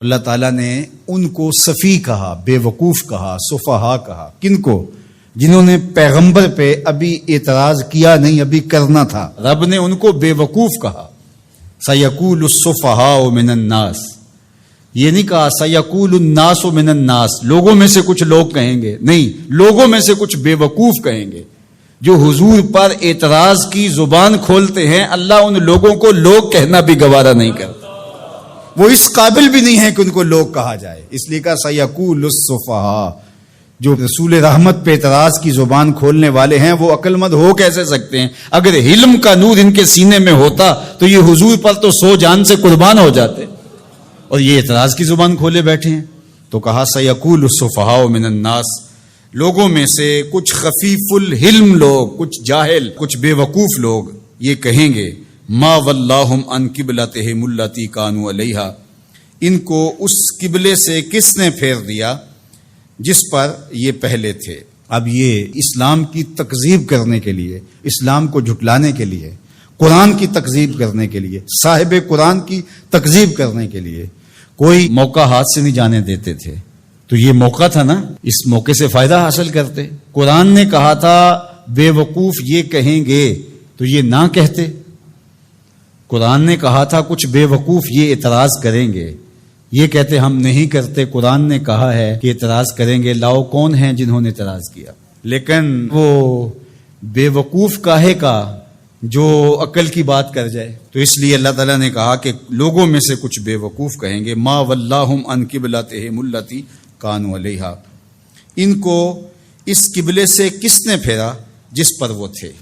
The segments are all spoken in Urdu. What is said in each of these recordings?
اللہ تعالیٰ نے ان کو سفی کہا، بے وقوف کہا، سفہا کہا. کن کو؟ جنہوں نے پیغمبر پہ ابھی اعتراض کیا نہیں، ابھی کرنا تھا. رب نے ان کو بے وقوف کہا. سَيَقُولُ السُّفَهَاءُ مِنَ النَّاسِ، یہ نہیں کہا سَيَقُولُ النَّاسُ مِنَ النَّاسِ، لوگوں میں سے کچھ لوگ کہیں گے. نہیں، لوگوں میں سے کچھ بے وقوف کہیں گے جو حضور پر اعتراض کی زبان کھولتے ہیں. اللہ ان لوگوں کو لوگ کہنا بھی گوارا نہیں کرتا، وہ اس قابل بھی نہیں ہے کہ ان کو لوگ کہا جائے. اس لیے کہا سَيَقُولُ السُّفَهَاءُ، جو رسول رحمت پہ اعتراض کی زبان کھولنے والے ہیں وہ عقل مند ہو کیسے سکتے ہیں؟ اگر علم کا نور ان کے سینے میں ہوتا تو یہ حضور پر تو 100 جان سے قربان ہو جاتے، اور یہ اعتراض کی زبان کھولے بیٹھے ہیں. تو کہا سَيَقُولُ السُّفَهَاءُ مِنَ النَّاسِ، لوگوں میں سے کچھ خفیف الحلم لوگ، کچھ جاہل، کچھ بے وقوف لوگ یہ کہیں گے ما وَلَّاهُمْ عَنْ قِبْلَتِهِمُ الَّتِي كَانُوا عَلَيْهَا، ان کو اس قبلے سے کس نے پھیر دیا جس پر یہ پہلے تھے. اب یہ اسلام کی تکذیب کرنے کے لیے، اسلام کو جھٹلانے کے لیے، قرآن کی تکذیب کرنے کے لیے، صاحب قرآن کی تکذیب کرنے کے لیے کوئی موقع ہاتھ سے نہیں جانے دیتے تھے. تو یہ موقع تھا نا، اس موقع سے فائدہ حاصل کرتے. قرآن نے کہا تھا بے وقوف یہ کہیں گے تو یہ نہ کہتے. قرآن نے کہا تھا کچھ بے وقوف یہ اعتراض کریں گے، یہ کہتے ہم نہیں کرتے. قرآن نے کہا ہے کہ اعتراض کریں گے، لاؤ کون ہیں جنہوں نے اعتراض کیا. لیکن وہ بے وقوف کاہے کا جو عقل کی بات کر جائے. تو اس لیے اللہ تعالیٰ نے کہا کہ لوگوں میں سے کچھ بے وقوف کہیں گے ما وَلَّاهُمْ عَنْ قِبْلَتِهِمُ الَّتِي كَانُوا عَلَيْهَا، ان کو اس قبلے سے کس نے پھیرا جس پر وہ تھے.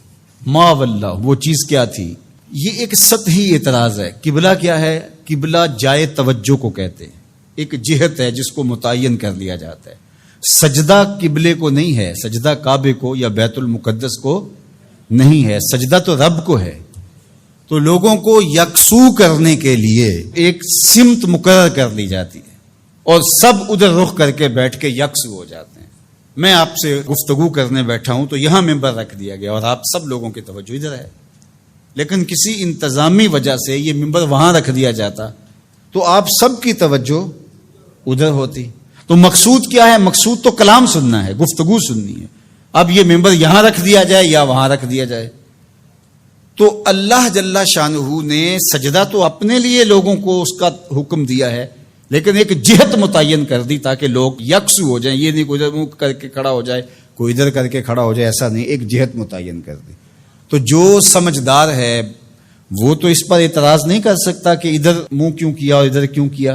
ما وَلَّا، وہ چیز کیا تھی؟ یہ ایک سطحی اعتراض ہے. قبلہ کیا ہے؟ قبلہ جائے توجہ کو کہتے ہیں، ایک جہت ہے جس کو متعین کر لیا جاتا ہے. سجدہ قبلے کو نہیں ہے، سجدہ کعبے کو یا بیت المقدس کو نہیں ہے، سجدہ تو رب کو ہے. تو لوگوں کو یکسو کرنے کے لیے ایک سمت مقرر کر لی جاتی ہے اور سب ادھر رخ کر کے بیٹھ کے یکسو ہو جاتے ہیں. میں آپ سے گفتگو کرنے بیٹھا ہوں تو یہاں ممبر رکھ دیا گیا اور آپ سب لوگوں کی توجہ ادھر ہے، لیکن کسی انتظامی وجہ سے یہ ممبر وہاں رکھ دیا جاتا تو آپ سب کی توجہ ادھر ہوتی. تو مقصود کیا ہے؟ مقصود تو کلام سننا ہے، گفتگو سننی ہے. اب یہ ممبر یہاں رکھ دیا جائے یا وہاں رکھ دیا جائے. تو اللہ جل شانہ نے سجدہ تو اپنے لیے لوگوں کو اس کا حکم دیا ہے، لیکن ایک جہت متعین کر دی تاکہ لوگ یکسو ہو جائیں. یہ نہیں کوئی ادھر منہ کر کے کھڑا ہو جائے، کوئی ادھر کر کے کھڑا ہو جائے، ایسا نہیں، ایک جہت متعین کر دی. تو جو سمجھدار ہے وہ تو اس پر اعتراض نہیں کر سکتا کہ ادھر منہ کیوں کیا اور ادھر کیوں کیا.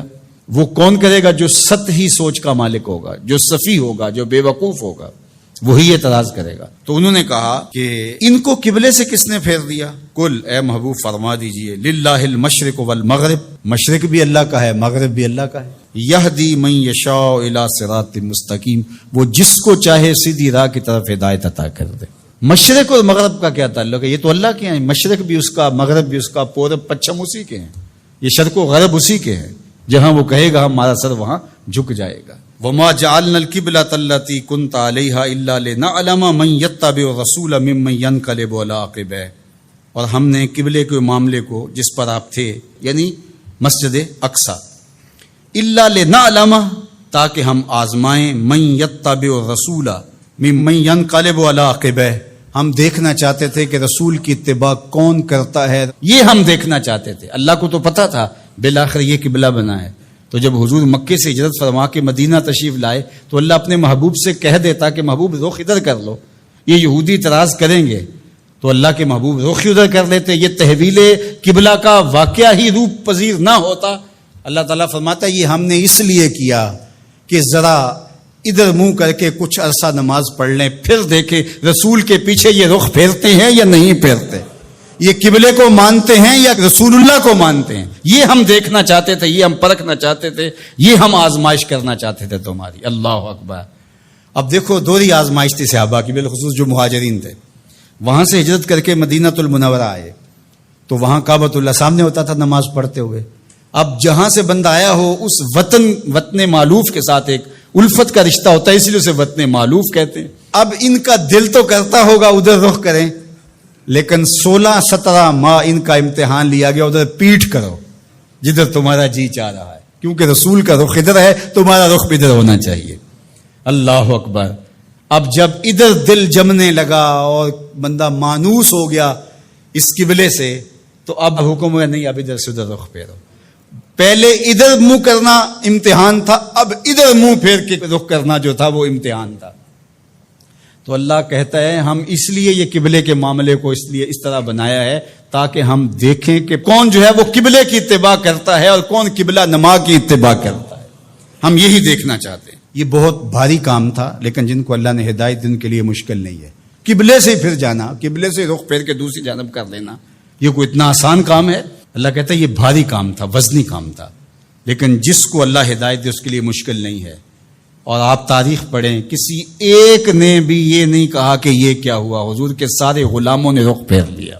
وہ کون کرے گا؟ جو سطحی سوچ کا مالک ہوگا، جو سفی ہوگا، جو بے وقوف ہوگا، وہی اعتراض کرے گا. تو انہوں نے کہا کہ ان کو قبلے سے کس نے پھیر دیا؟ کل، اے محبوب فرما دیجئے، للہ المشرق والمغرب، مشرق بھی اللہ کا ہے، مغرب بھی اللہ کا ہے. یہدی من یشاء الی صراط مستقیم، وہ جس کو چاہے سیدھی راہ کی طرف ہدایت عطا کر دے. مشرق اور مغرب کا کیا تعلق ہے؟ یہ تو اللہ کے ہیں، مشرق بھی اس کا، مغرب بھی اس کا، پورب پچھم اسی کے ہیں، یہ شرق و غرب اسی کے ہیں. جہاں وہ کہے گا ہمارا سر وہاں جھک جائے گا. وما جعلنا القبلة التي كنت عليها الا لنعلم من يتبع الرسول ممن ينقلب على عقبيه، اور ہم نے قبلے کے معاملے کو جس پر آپ تھے یعنی مسجد اقصی، الا لنعلم، تاکہ ہم آزمائیں، من يتبع الرسول ممن ينقلب على عقبيه، ہم دیکھنا چاہتے تھے کہ رسول کی اتباع کون کرتا ہے، یہ ہم دیکھنا چاہتے تھے. اللہ کو تو پتا تھا بالآخر یہ قبلہ بنا ہے. تو جب حضور مکے سے ہجرت فرما کے مدینہ تشریف لائے تو اللہ اپنے محبوب سے کہہ دیتا کہ محبوب رخ ادھر کر لو، یہ یہودی اعتراض کریں گے، تو اللہ کے محبوب رخ ادھر کر لیتے. یہ تحویل قبلہ کا واقعہ ہی روپ پذیر نہ ہوتا. اللہ تعالیٰ فرماتا ہے یہ ہم نے اس لیے کیا کہ ذرا ادھر منہ کر کے کچھ عرصہ نماز پڑھ لیں، پھر دیکھیں رسول کے پیچھے یہ رخ پھیرتے ہیں یا نہیں پھیرتے، یہ قبلے کو مانتے ہیں یا رسول اللہ کو مانتے ہیں. یہ ہم دیکھنا چاہتے تھے، یہ ہم پرکھنا چاہتے تھے، یہ ہم آزمائش کرنا چاہتے تھے تمہاری. اللہ اکبر. اب دیکھو دوہری آزمائش تھی صحابہ کی، بالخصوص جو مہاجرین تھے. وہاں سے ہجرت کر کے مدینہ المنورہ آئے تو وہاں کعبۃ اللہ سامنے ہوتا تھا نماز پڑھتے ہوئے. اب جہاں سے بندہ آیا ہو اس وطن معلوف کے ساتھ ایک الفت کا رشتہ ہوتا ہے، اس لیے اسے وطن معلوف کہتے ہیں. اب ان کا دل تو کرتا ہوگا ادھر رخ کریں، لیکن 16-17 ماہ ان کا امتحان لیا گیا ادھر پیٹھ کرو جدھر تمہارا جی چاہ رہا ہے. کیونکہ رسول کا رخ ادھر ہے، تمہارا رخ ادھر ہونا چاہیے. اللہ اکبر. اب جب ادھر دل جمنے لگا اور بندہ مانوس ہو گیا اس قبلے سے، تو اب حکم ہے نہیں، اب ادھر سے ادھر رخ پھیرو. پہلے ادھر منہ کرنا امتحان تھا، اب ادھر منہ پھیر کے رخ کرنا جو تھا وہ امتحان تھا. تو اللہ کہتا ہے ہم اس لیے یہ قبلے کے معاملے کو اس طرح بنایا ہے تاکہ ہم دیکھیں کہ کون جو ہے وہ قبلے کی اتباع کرتا ہے اور کون قبلہ نما کی اتباع کرتا ہے. ہم یہی دیکھنا چاہتے ہیں. یہ بہت بھاری کام تھا، لیکن جن کو اللہ نے ہدایت دی ان کے لیے مشکل نہیں ہے. قبلے سے پھر جانا، قبلے سے رخ پھیر کے دوسری جانب کر لینا، یہ کوئی اتنا آسان کام ہے؟ اللہ کہتا ہے یہ بھاری کام تھا، وزنی کام تھا، لیکن جس کو اللہ ہدایت دے اس کے لیے مشکل نہیں ہے. اور آپ تاریخ پڑھیں، کسی ایک نے بھی یہ نہیں کہا کہ یہ کیا ہوا، حضور کے سارے غلاموں نے رخ پھیر لیا.